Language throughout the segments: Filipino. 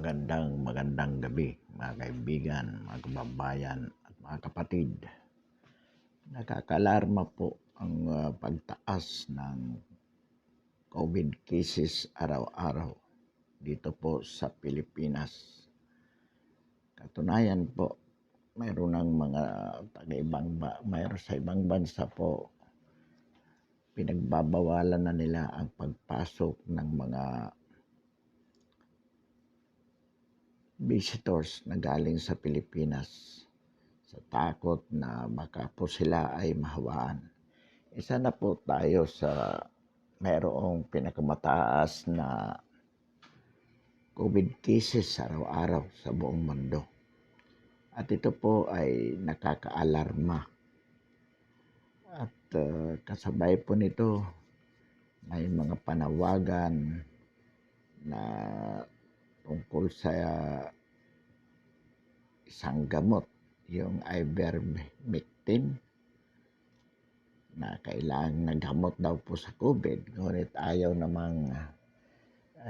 Magandang gabi mga kaibigan, mga kababayan at mga kapatid. Nakakaalarma po ang pagtaas ng COVID cases araw-araw dito po sa Pilipinas. Katunayan po, mayroon ng mga mayroon sa ibang bansa po, pinagbabawalan na nila ang pagpasok ng mga visitors na galing sa Pilipinas sa takot na baka po sila ay mahawaan. Isa na po tayo sa mayroong pinakamataas na COVID cases araw-araw sa buong mundo. At ito po ay nakakaalarma. At kasabay po nito may mga panawagan na tungkol sa isang gamot, yung ivermectin, na kailangan na gamot daw po sa COVID. Ngunit ayaw namang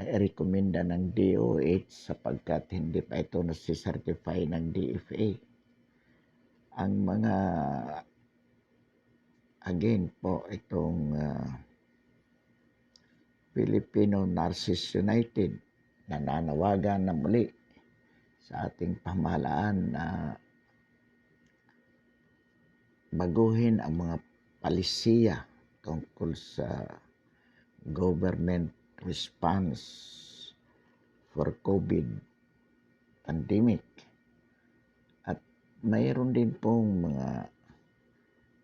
i-recommenda ng DOH sapagkat hindi pa ito nasi-certify ng DFA. Ang mga again po itong Filipino Nurses United nananawagan na muli sa ating pamahalaan na baguhin ang mga palisiya tungkol sa government response for COVID pandemic. At mayroon din pong mga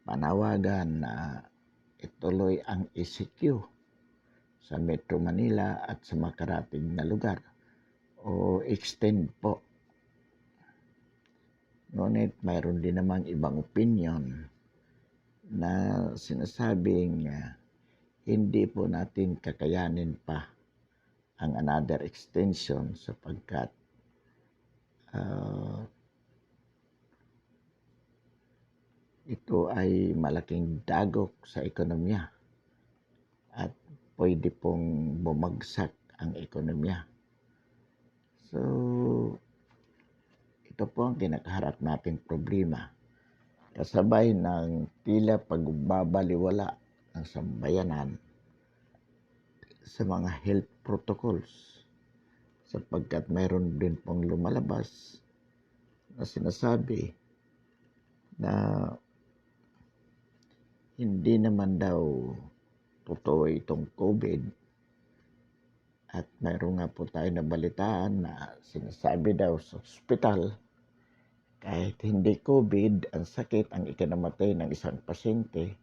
panawagan na ituloy ang ECQ sa Metro Manila at sa makarating na lugar o extend po. Ngunit mayroon din namang ibang opinion na sinasabing hindi po natin kakayanin pa ang another extension sapagkat ito ay malaking dagok sa ekonomiya at pwede pong bumagsak ang ekonomiya. So, ito po ang kinakaharap nating problema. Kasabay ng tila pagbabaliwala ng sambayanan sa mga health protocols sapagkat mayroon din pong lumalabas na sinasabi na hindi naman daw totoo itong COVID at mayroon nga po tayo nabalitaan na sinasabi daw sa ospital kahit hindi COVID ang sakit ang ikinamatay ng isang pasyente,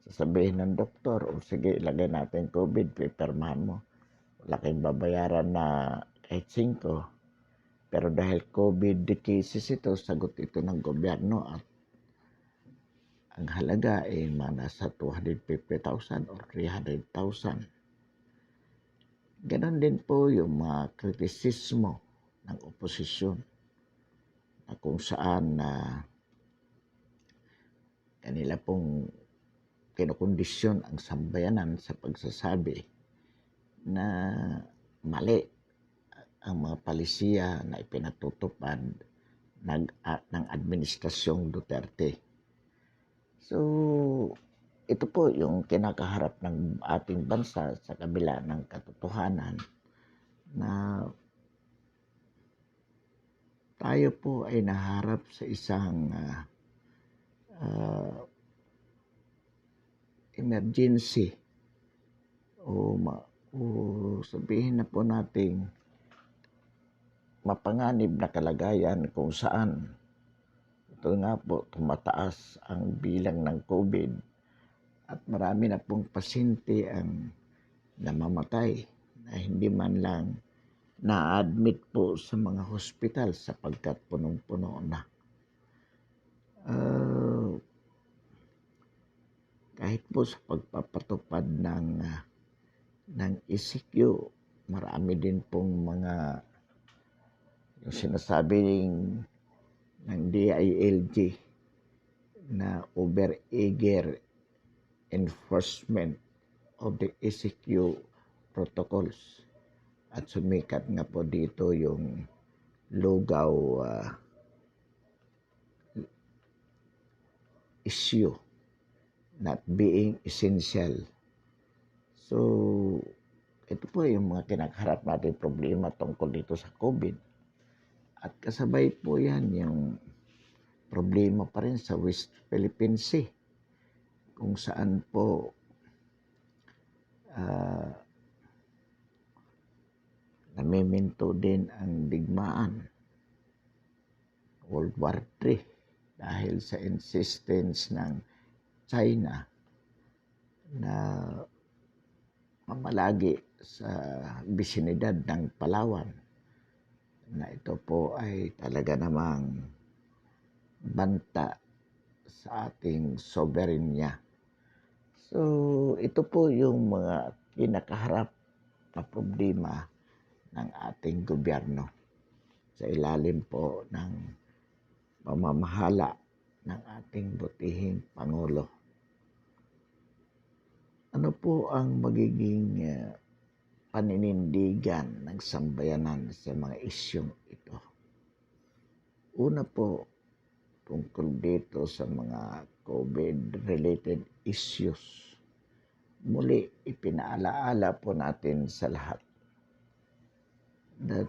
sasabihin ng doktor, o sige ilagay natin COVID, pipirmahan mo, wala kayong babayaran na kahit 5, pero dahil COVID cases ito, sagot ito ng gobyerno at ang halaga ay nasa 250,000 or 300,000. Ganon din po yung mga kritisismo ng oposisyon na kung saan kanila pong kinukondisyon ang sambayanan sa pagsasabi na mali ang mga palisiya na ipinatutupad ng Administrasyong Duterte. So, ito po yung kinakaharap ng ating bansa sa kabila ng katotohanan na tayo po ay naharap sa isang emergency o sabihin na po nating mapanganib na kalagayan kung saan ito nga po tumataas ang bilang ng COVID at marami na pong pasyente ang namamatay na hindi man lang na-admit po sa mga hospital sapagkat punong-puno na. Kahit po sa pagpapatupad ng ECQ, marami din pong mga yung sinasabi ng DILG na over-eager enforcement of the ECQ protocols. At sumikat nga po dito yung lugaw issue not being essential. So, ito po yung mga kinakaharap natin problema tungkol dito sa COVID. At kasabay po yan yung problema pa rin sa West Philippine Sea kung saan po namiminto din ang digmaan, World War III, dahil sa insistence ng China na mamalagi sa bisinidad ng Palawan, na ito po ay talaga namang banta sa ating soberenya. So, ito po yung mga kinakaharap na problema ng ating gobyerno sa ilalim po ng pamamahala ng ating butihing Pangulo. Ano po ang magiging paninindigan ng sambayanan sa mga isyong ito? Una po, tungkol dito sa mga COVID-related issues. Muli, ipinaalaala po natin sa lahat that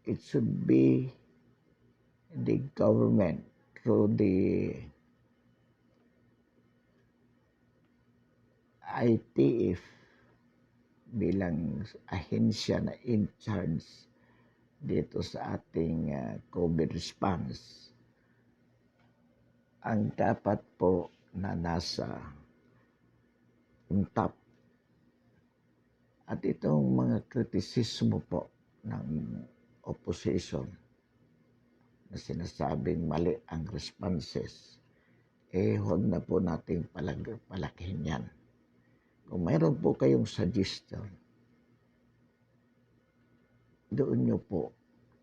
it should be the government through the ITF bilang ahensya na in charge dito sa ating COVID response ang dapat po na nasa top. At itong mga kritisismo po ng opposition na sinasabing mali ang responses, huwag na po nating palakihin yan. Kung mayroon po kayong suggestion, doon nyo po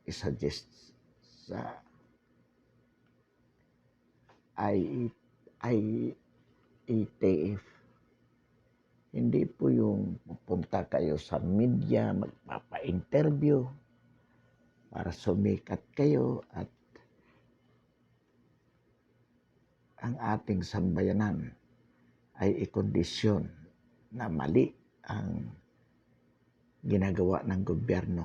i-suggest sa IETF. Hindi po yung pupunta kayo sa media, magpapa-interview para sumikat kayo at ang ating sambayanan ay ikondisyon na mali ang ginagawa ng gobyerno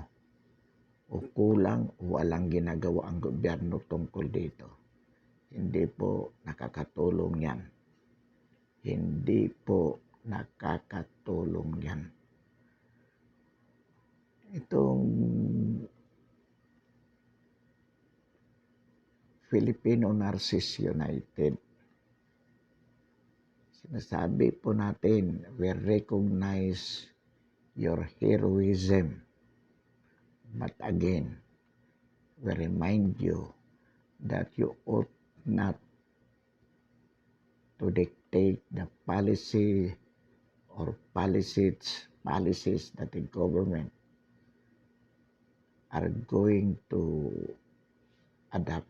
o kulang o walang ginagawa ang gobyerno tungkol dito. Hindi po nakakatulong yan. Hindi po nakakatulong yan. Itong Filipino Nurses United, sinasabi po natin, we recognize your heroism. But again, we remind you that you ought not to dictate the policy or policies that the government are going to adapt.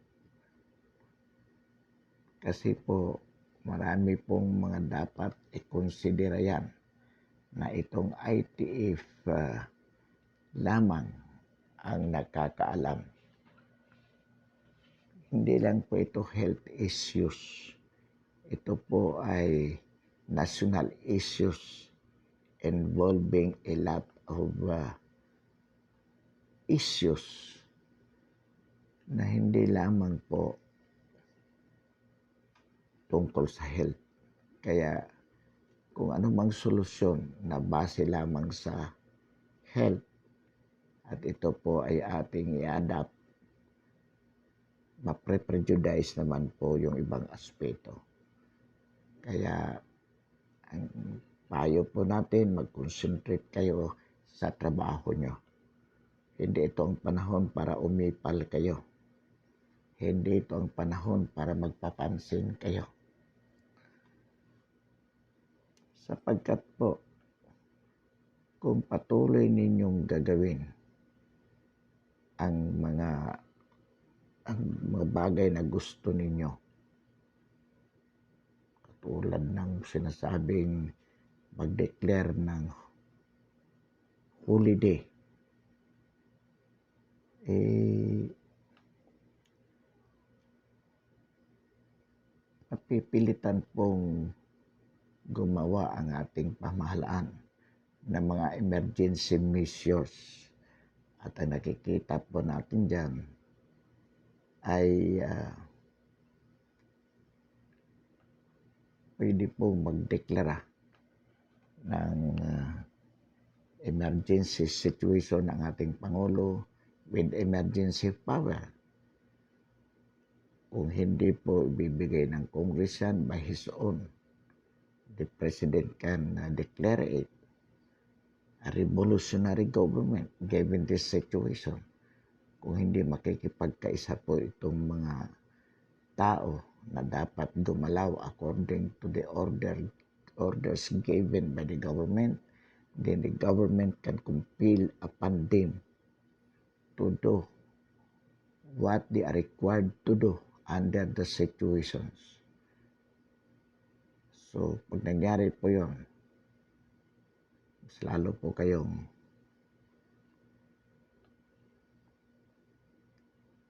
Kasi po marami pong mga dapat i-consider yan na itong ITF lamang ang nakakaalam. Hindi lang po ito health issues. Ito po ay national issues involving a lot of issues na hindi lamang po tungkol sa health. Kaya kung anumang solusyon na base lamang sa health at ito po ay ating i-adapt, mapre-prejudice naman po yung ibang aspeto. Kaya ang payo po natin, mag-concentrate kayo sa trabaho nyo. Hindi ito ang panahon para umipal kayo. Hindi ito ang panahon para magpapansin kayo. Sapagkat po, kung patuloy ninyong gagawin ang mga bagay na gusto ninyo, katulad ng sinasabing mag-declare ng holiday. Napipilitan pong gumawa ang ating pamahalaan ng mga emergency measures. At ang nakikita po natin dyan ay pwede pong magdeklara ng emergency situation ng ating Pangulo with emergency power. Kung hindi po ibibigay ng Congress yan by his own, the President can declare it a revolutionary government given this situation. Kung hindi makikipagkaisa po itong mga tao na dapat gumalaw according to the orders given by the government, then the government can compel upon them to do what they are required to do under the situations. So, pag nangyari po yun, mas lalo po kayong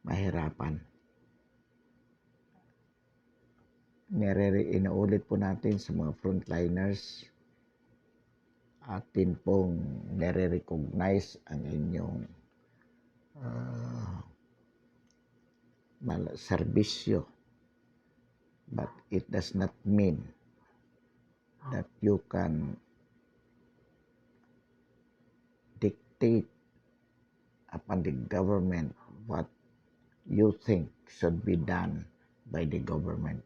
mahirapan. Inaulit po natin sa mga frontliners, atin pong nare-recognize ang inyong serbisyo, but it does not mean that you can dictate upon the government what you think should be done by the government.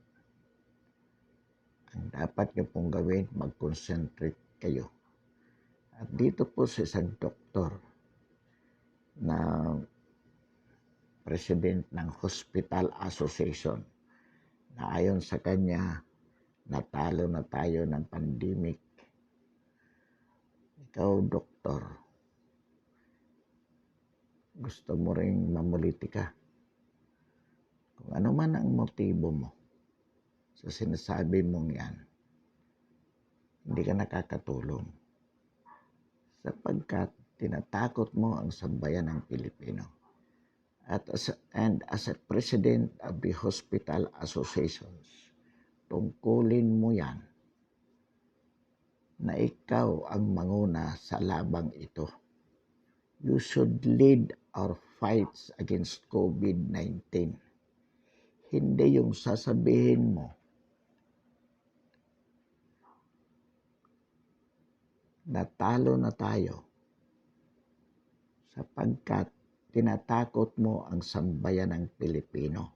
Ang dapat nyo pong gawin, mag-concentrate kayo. At dito po sa isang doktor na president ng Hospital Association na ayon sa kanya, natalo na tayo ng pandemic. Ikaw, doktor, gusto mo ring mamulitika. Kung ano man ang motibo mo sa sinasabi mong yan, hindi ka nakakatulong. Sapagkat tinatakot mo ang sambayan ng Pilipino. And as a president of the Hospital Associations, tungkulin mo yan na ikaw ang manguna sa labang ito. You should lead our fights against COVID-19. Hindi yung sasabihin mo natalo na tayo sapagkat tinatakot mo ang sambayan ng Pilipino.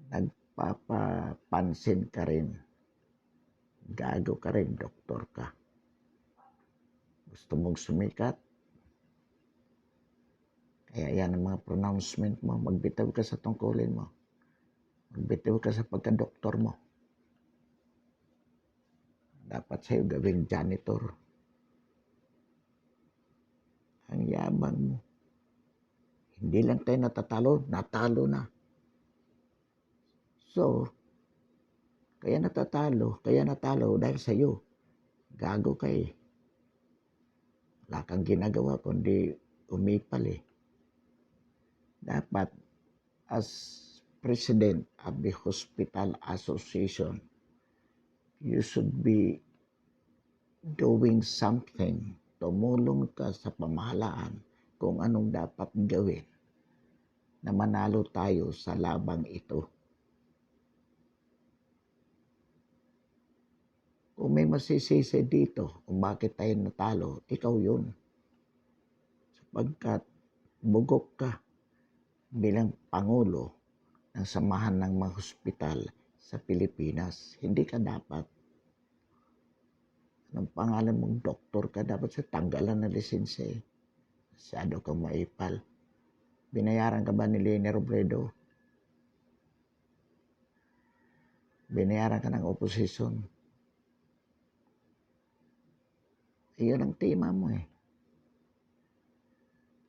Nagpapapansin ka rin. Gago ka rin, doktor ka. Gusto mong sumikat? Kaya yan ang mga pronouncement mo. Magbitaw ka sa tungkulin mo. Magbitaw ka sa pagka-doktor mo. Dapat sa'yo gawing janitor. Ang yabang mo. Hindi lang tayo natatalo, natalo na. So, kaya natalo dahil sa'yo. Gago ka eh. Wala kang ginagawa kundi umipal eh. Dapat, as president of the Hospital Association, you should be doing something. Tumulong ka sa pamahalaan kung anong dapat gawin na manalo tayo sa labang ito. Kung may masisisi dito kung bakit tayo natalo, ikaw yun. Sapagkat bugok ka bilang Pangulo ng samahan ng mga hospital sa Pilipinas. Hindi ka dapat. Anong pangalan mong doktor ka, dapat sa tanggalan ng lisensya eh. Masyado kang maipal. Binayaran ka ba ni Leni Robredo? Binayaran ka ng opposition? Iyon ang tema mo eh.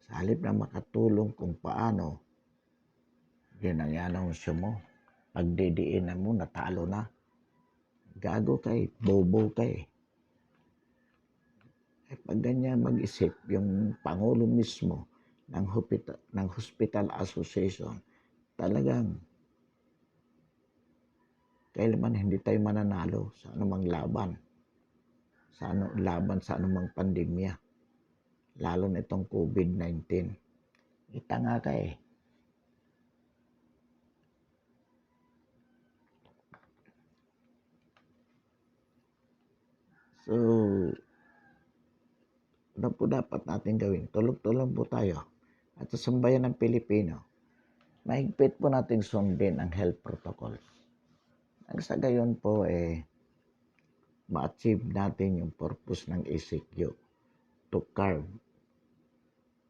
Sa halip na makatulong kung paano, yun ang i-announce mo. Pagdidiinan mo, natalo na. Gago ka eh, bobo ka eh. Pag ganyan mag-isip yung Pangulo mismo ng Hospital Association, talagang kailanman hindi tayo mananalo sa anumang laban, sa anumang pandemya, lalo na itong COVID-19. Itanga ka eh. So, ano po dapat natin gawin? Tulog-tulong po tayo. At sa sambayan ng Pilipino, mahigpit po natin sundin ang health protocols. Ang sa gayon po ma-achieve natin yung purpose ng ECQ to curb,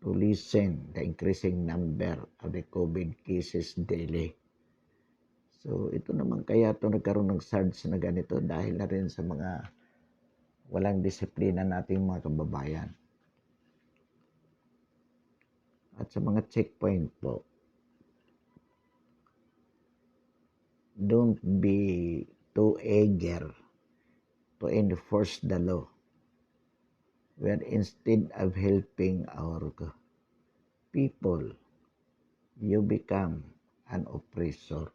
to lessen the increasing number of the COVID cases daily. So ito naman kaya ito nagkaroon ng surge na ganito dahil na rin sa mga walang disiplina nating mga kababayan. At sa mga checkpoint po, don't be too eager to enforce the law, where instead of helping our people, you become an oppressor.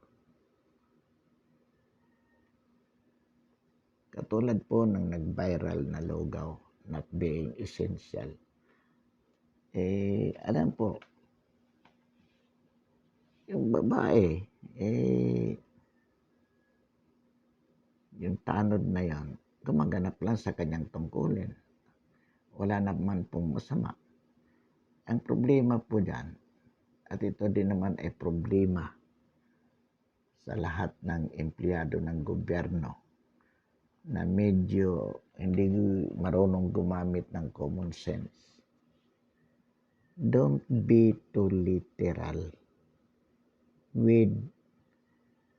Katulad po ng nag-viral na lugaw, not being essential. Alam po, yung babae, yung tanod na yan, gumaganap lang sa kanyang tungkulin. Wala naman pong masama. Ang problema po dyan, at ito din naman ay problema sa lahat ng empleyado ng gobyerno na medyo hindi marunong gumamit ng common sense. Don't be too literal with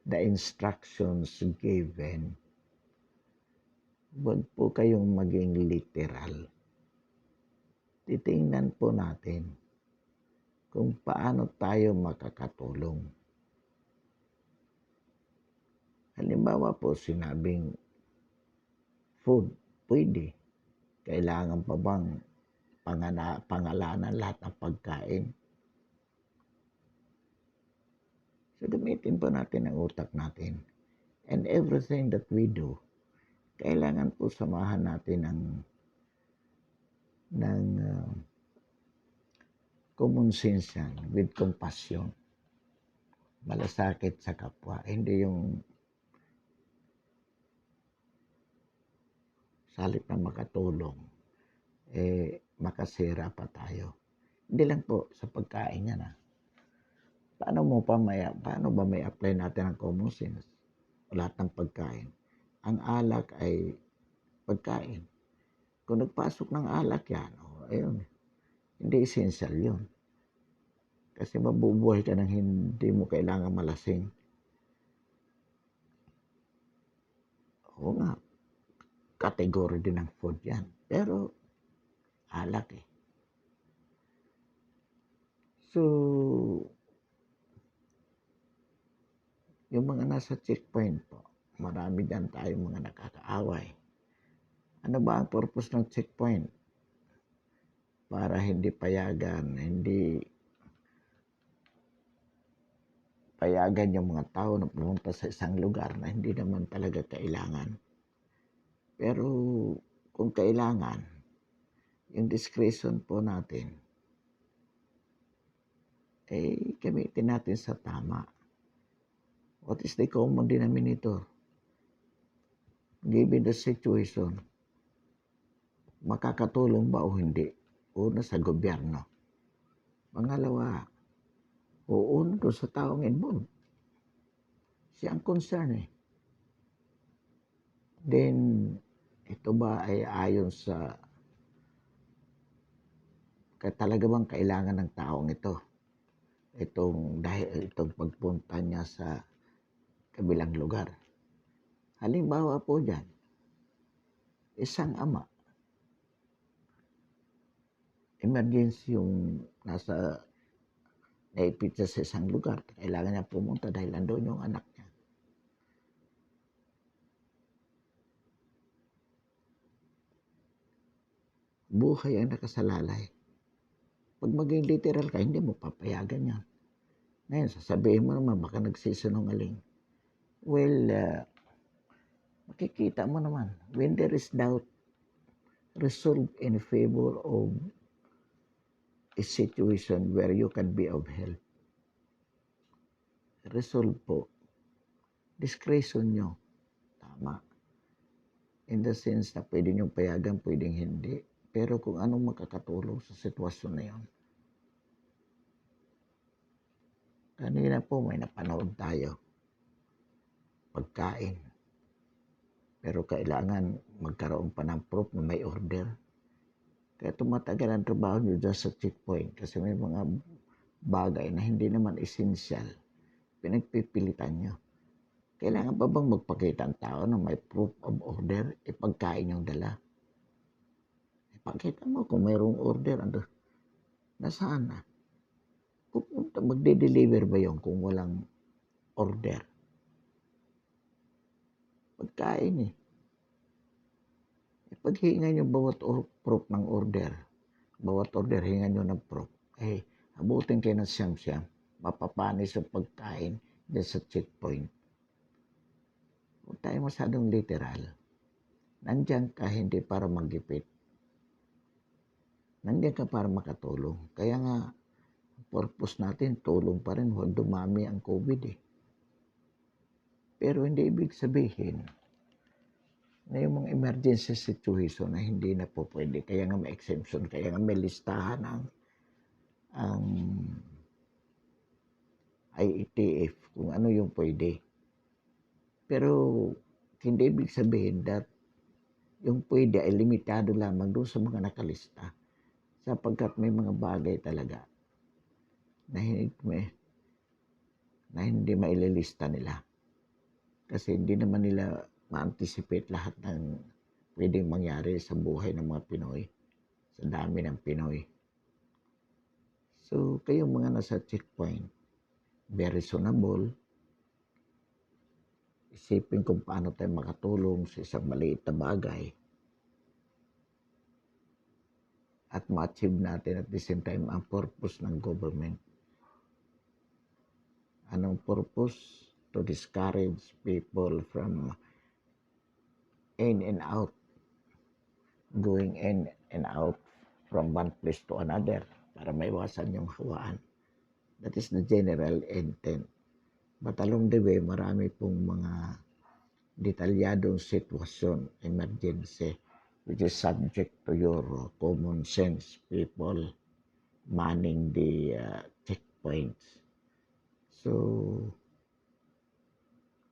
the instructions given. Huwag po kayong maging literal. Titingnan po natin kung paano tayo makakatulong. Halimbawa po, sinabing food, pwede. Kailangan pa bang pangalanan lahat ng pagkain? So gamitin po natin ang utak natin. And everything that we do, kailangan po samahan natin ng common sense with compassion. Malasakit sa kapwa. Hindi yung salip na makatulong, makasira pa tayo. Hindi lang po sa pagkain yan. Paano ba may apply natin ang common sense? Lahat ng pagkain. Ang alak ay pagkain. Kung nagpasok ng alak yan, ayun, hindi essential yun. Kasi mabubuhay ka nang hindi mo kailangan malasing. Oo nga, category din ng food yan. Pero, alak eh. So, yung mga nasa checkpoint po, marami dyan tayong mga nakakaaway. Ano ba ang purpose ng checkpoint? Para hindi payagan yung mga tao na pumunta sa isang lugar na hindi naman talaga kailangan. Pero kung kailangan, yung discretion po natin, gamitin natin sa tama. What is the common denominator? Given the situation, makakatulong ba o hindi? Una sa gobyerno. Pangalawa, una doon sa taong involved. Siya ang concern eh. Then, ito ba ay ayon sa talaga bang kailangan ng taong ito? Dahil itong pagpunta niya sa kabilang lugar. Halimbawa po dyan, isang ama, emergency yung naipit siya sa isang lugar, kailangan niya pumunta dahil nandoon yung anak niya. buhay ang nakasalalay. Pag maging literal ka, hindi mo papayagan yan. Ngayon, sasabihin mo naman, baka nagsisinungaling. Well, makikita mo naman, when there is doubt, resolve in favor of a situation where you can be of help. Resolve po. Discretion nyo. Tama. In the sense na pwede nyo payagan, pwedeng hindi. Pero kung anong makakatulong sa sitwasyon na yun. Kanina po may napanood tayo. Pagkain. Pero kailangan magkaroon pa ng proof na may order. Kaya tumatagal ang trabaho nyo dyan sa checkpoint. Kasi may mga bagay na hindi naman essential. Pinagpipilitan nyo. Kailangan pa bang magpakita ang tao na may proof of order? Pagkain yung dala. Ipakita mo kung mayroong order. Nasaan na? Pupunta, magde-deliver ba yun kung walang order? Pagkain eh. Paghingan nyo bawat proof ng order, bawat order hingan nyo ng proof, abutin kayo ng siyam-siyam, mapapanis yung pagkain dyan sa checkpoint. Huwag tayo masyadong literal. Nandiyan ka hindi para magipit. Nandiyan ka para makatulong. Kaya nga, purpose natin, tulong pa rin, huwag dumami ang COVID eh. Pero hindi ibig sabihin na yung mga emergency situation na hindi na po pwede. Kaya nga may exemption, kaya nga may listahan ang IETF kung ano yung pwede. Pero hindi ibig sabihin that yung pwede ay limitado lamang doon sa mga nakalista. Sapagkat may mga bagay talaga na hindi maililista nila. Kasi hindi naman nila ma-anticipate lahat ng pwedeng mangyari sa buhay ng mga Pinoy, sa dami ng Pinoy. So, kayong mga nasa checkpoint, very reasonable. Isipin kung paano tayo makatulong sa isang maliit na bagay at ma-achieve natin at the same time ang purpose ng government. Anong purpose? To discourage people from in and out, going in and out from one place to another para maiwasan yung hawaan. That is the general intent. But along the way, marami pong mga detalyadong sitwasyon, emergency, which is subject to your common sense, people manning the checkpoints. So,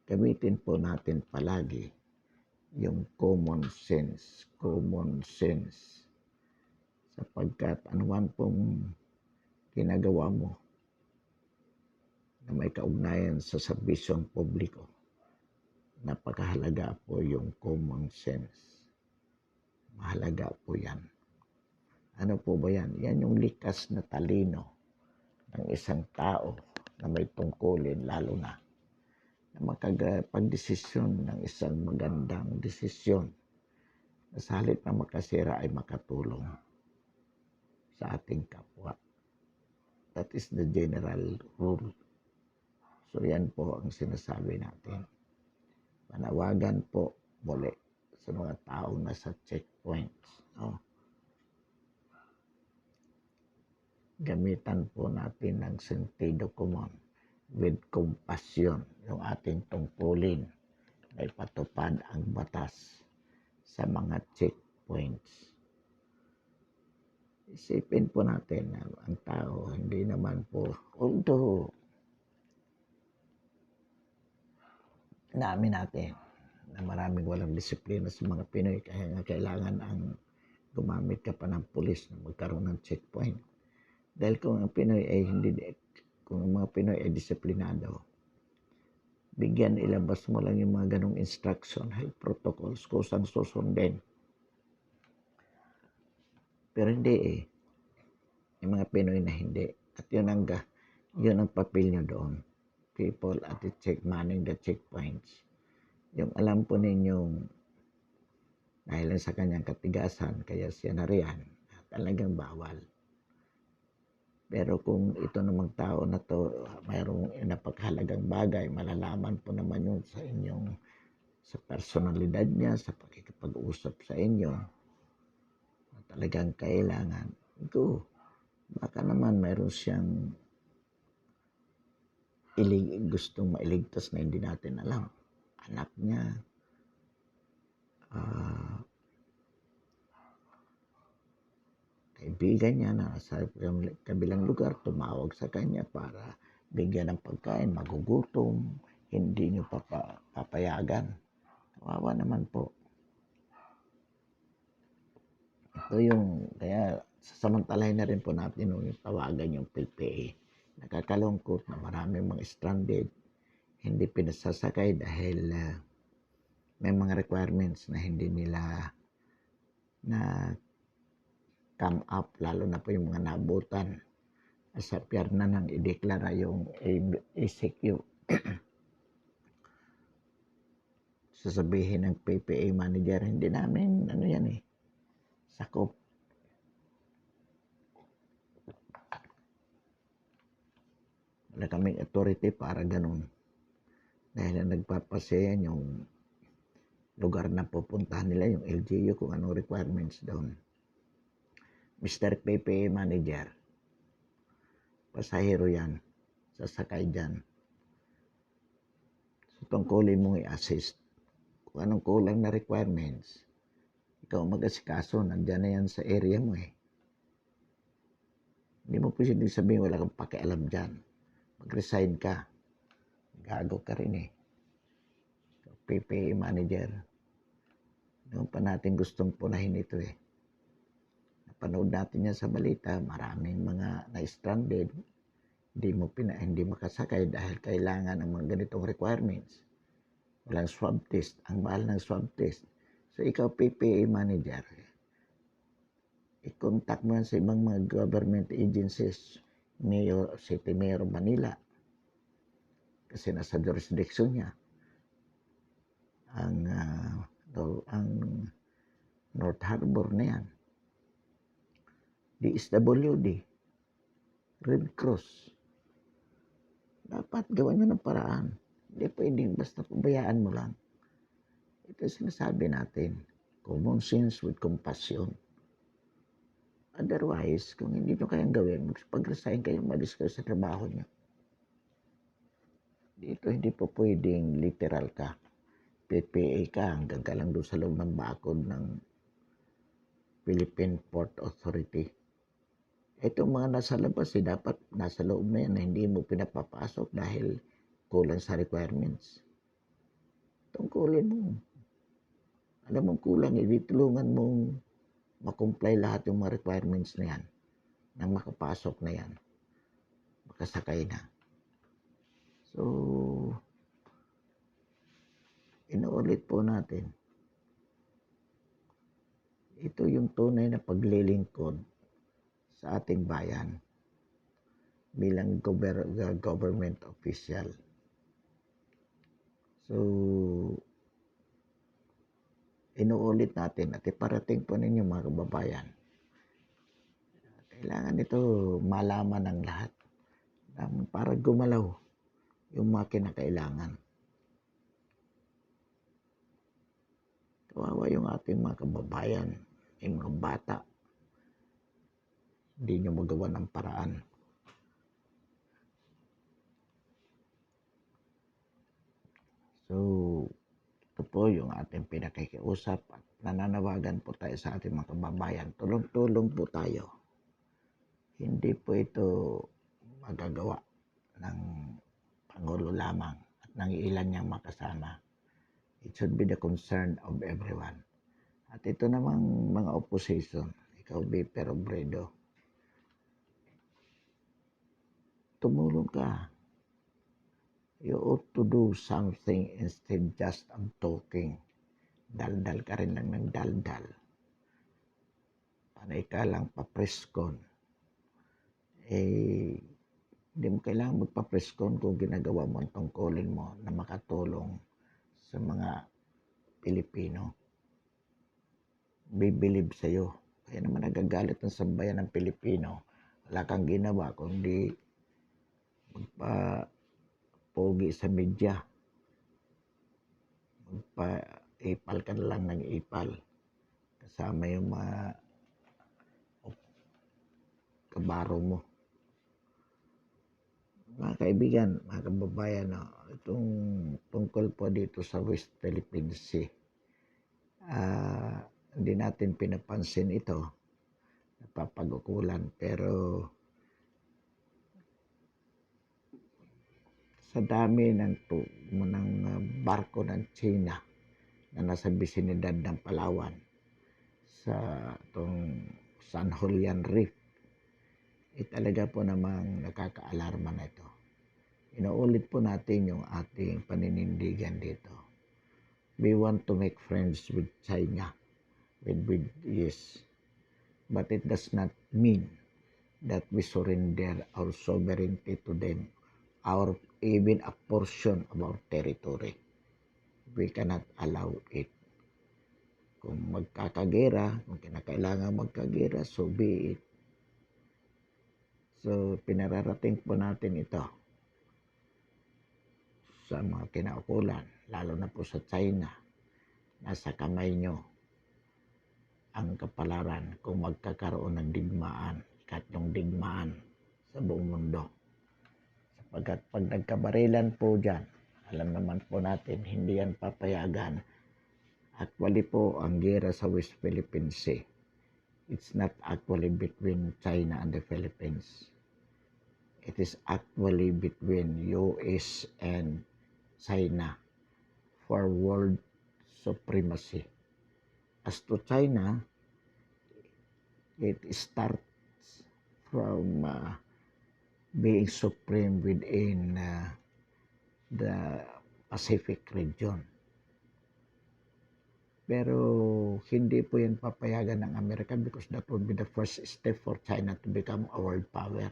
gamitin po natin palagi yung common sense, sapagkat anuman pong ginagawa mo na may kaugnayan sa serbisyong publiko, napakahalaga po yung common sense. Mahalaga po yan. Ano po ba yan? Yan yung likas na talino ng isang tao na may tungkulin, lalo na makapagdesisyon ng isang magandang desisyon na sa halip na makasira ay makatulong sa ating kapwa. That is the general rule. So yan po ang sinasabi natin. Panawagan po muli sa mga taong nasa checkpoints. No? Gamitan po natin ng sentido común with compassion yung ating tungkulin na ipatupad ang batas sa mga checkpoints. Isipin po natin na ang tao hindi naman po, although namin natin na maraming walang disiplina sa mga Pinoy, kaya nga kailangan ang gumamit ka pa ng pulis na magkaroon ng checkpoint. Dahil kung ang Pinoy ay kung ang mga Pinoy ay disiplinado, bigyan, ilabas mo lang yung mga ganong instruction, health protocols, kung saan susundin. Pero hindi eh. Yung mga Pinoy na hindi. At yun ang papel nyo doon. People at the manning the checkpoints. Yung alam po ninyong dahil sa kanyang katigasan, kaya siya nariyan, talagang bawal. Pero kung ito namang tao na 'to, mayroong napaghalagang bagay, malalaman po naman 'yun sa inyong sa personalidad niya, sa pakikipag-usap sa inyo na talagang kailangan. Go, baka naman mayroon siyang gustong mailigtas na hindi natin alam. Anak niya, ah, kaibigan niya na sa kabilang lugar tumawag sa kanya para bigyan ng pagkain, magugutom, hindi niyo papayagan. Kawawa naman po. Ito yung, kaya sasamantalahin na rin po natin yung tawagan yung PPA. Nakakalungkot na maraming mga stranded, hindi pinasasakay dahil may mga requirements na hindi nila na come up, lalo na po yung mga nabutan. Sa pierna nang ideklara yung ECQ. Sasabihin ng PPA manager, hindi namin ano yan sakop. Wala kaming authority para ganun. Dahil nagpapasayan yung lugar na pupuntahan nila, yung LGU, kung anong requirements doon. Mr. PPA manager, pasahero yan, sasakay dyan. So tungkulin mong i-assist. Kung anong kulang na requirements, ikaw mag-asikaso, nandyan na yan sa area mo Hindi mo pwede sabihin wala kang pakialam dyan. Mag-resign ka. Gago ka rin PPA manager. Noon pa natin gustong punahin ito Napanood natin yan sa balita, maraming mga na-stranded, hindi makasakay dahil kailangan ng mga ganitong requirements. Walang swab test, ang mahal ng swab test. So ikaw PPA manager, i-contact mo yan sa ibang mga government agencies, City Mayor Manila, kasi nasa jurisdiction niya ang North Harbor na yan. DSWD, Red Cross, dapat gawan nyo ng paraan. Hindi pwedeng basta pabayaan mo lang. Ito sinasabi natin, common sense with compassion. Otherwise, kung hindi nyo kayang gawin, pag-resign kayo, malis kayo sa trabaho nyo. Dito hindi po pwedeng literal ka. PPA ka, hanggang ka lang doon sa loob ng bakod ng Philippine Port Authority. Itong mga nasa labas, dapat nasa loob na yan na hindi mo pinapapasok dahil kulang sa requirements. Tungkulin mo. Alam mong kulang, tulungan mong makomply lahat yung mga requirements na yan. Nang makapasok na yan, makasakay na. So, inuulit po natin. Ito yung tunay na paglilingkod sa ating bayan bilang government official. So, inuulit natin at iparating po ninyo mga kababayan. Kailangan ito malaman ng lahat para gumalaw yung mga kinakailangan. Kawawa yung ating mga kababayan, yung mga bata. Hindi nyo magawa ng paraan. So, ito po yung ating pinakikiusap at nananawagan po tayo sa ating mga kababayan. Tulong-tulong po tayo. Hindi po ito magagawa ng Pangulo lamang at ng ilan niyang makasama. It should be the concern of everyone. At ito namang mga opposition, ikaw Viper Obredo, tumulong ka. You ought to do something instead just of talking. Daldal ka rin lang ng daldal. Panay ka lang pa-preskon. Hindi mo kailangan magpa-preskon kung ginagawa mo ang tungkulin mo na makatulong sa mga Pilipino. Bibilib sa'yo Kaya naman nagagalit ang sambayan ng Pilipino. Wala kang ginawa kundi magpa-pogi sa media. Magpa-ipal ka na lang ng ipal. Kasama yung mga kabaro mo. Mga kaibigan, mga kababayan, no, itong tungkol po dito sa West Philippine Sea, hindi natin pinapansin ito, napapag-ukulan, pero sa dami ng barko ng China na nasa bisinidad ng Palawan sa itong San Julian Reef, talaga po namang nakakaalarma na ito. Inuulit po natin yung ating paninindigan dito. We want to make friends with China, yes, but it does not mean that we surrender our sovereignty to them, even a portion of our territory. We cannot allow it. Kung magkakagera, kung kinakailangan magkagera, so be it. So, pinararating po natin ito sa mga kinaukulan, lalo na po sa China. Nasa kamay nyo ang kapalaran kung magkakaroon ng digmaan, ikatlong digmaan sa buong mundo. Sapagkat pag nagkabarilan po dyan, alam naman po natin, hindi yan papayagan. Actually po, ang gera sa West Philippine Sea, it's not actually between China and the Philippines. It is actually between US and China for world supremacy. As to China, it starts from being supreme within the Pacific region. Pero hindi po yan papayagan ng Amerika because that would be the first step for China to become a world power.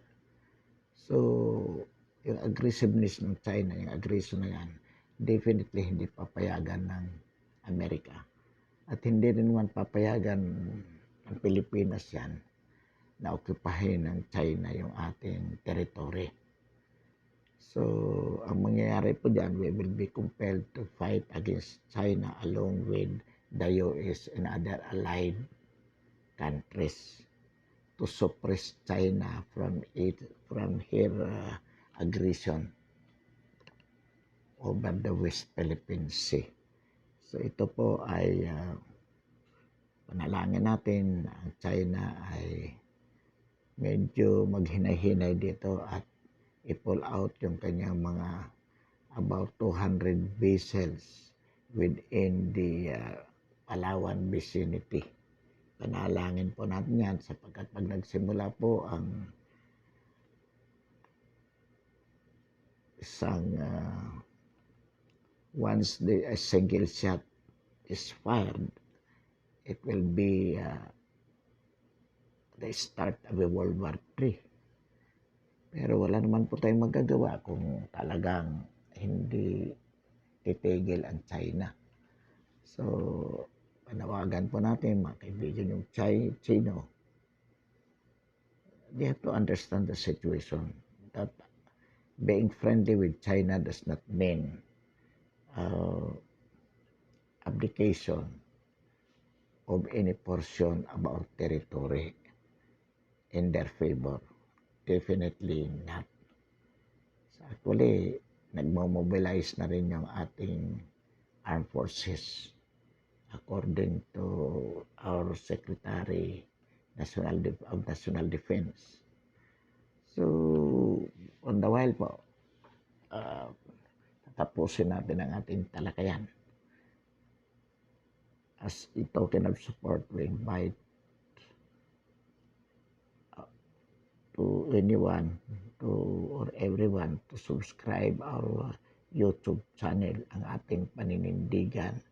So, yung aggressiveness ng China, yung aggression na yan, definitely hindi papayagan ng Amerika. At hindi rin naman papayagan ng Pilipinas yan na okupahin ng China yung ating territory. So, ang mangyayari po dyan, we will be compelled to fight against China along with the US and other allied countries to suppress China from her aggression over the West Philippine Sea. So ito po ay panalangin natin na ang China ay medyo maghinay-hinay dito at i-pull out yung kanyang mga about 200 vessels within the Palawan vicinity. Panalangin po natin yan sapagkat pag nagsimula po ang isang once a single shot is fired, it will be the start of a World War III. Pero wala naman po tayong magagawa kung talagang hindi titigil ang China. So, panawagan po natin mga kaibigan yung Chino. They have to understand the situation that being friendly with China does not mean abdication of any portion of our territory in their favor. Definitely not. So actually, nagmo-mobilize na rin yung ating armed forces according to our Secretary of National Defense. So, on the while po, tapusin natin ang ating talakayan. As a token of support, we invite to anyone or everyone to subscribe our YouTube channel, ang ating paninindigan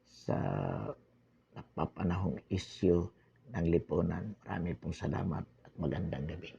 sa napapanahong issue ng lipunan. Marami pong salamat at magandang gabi.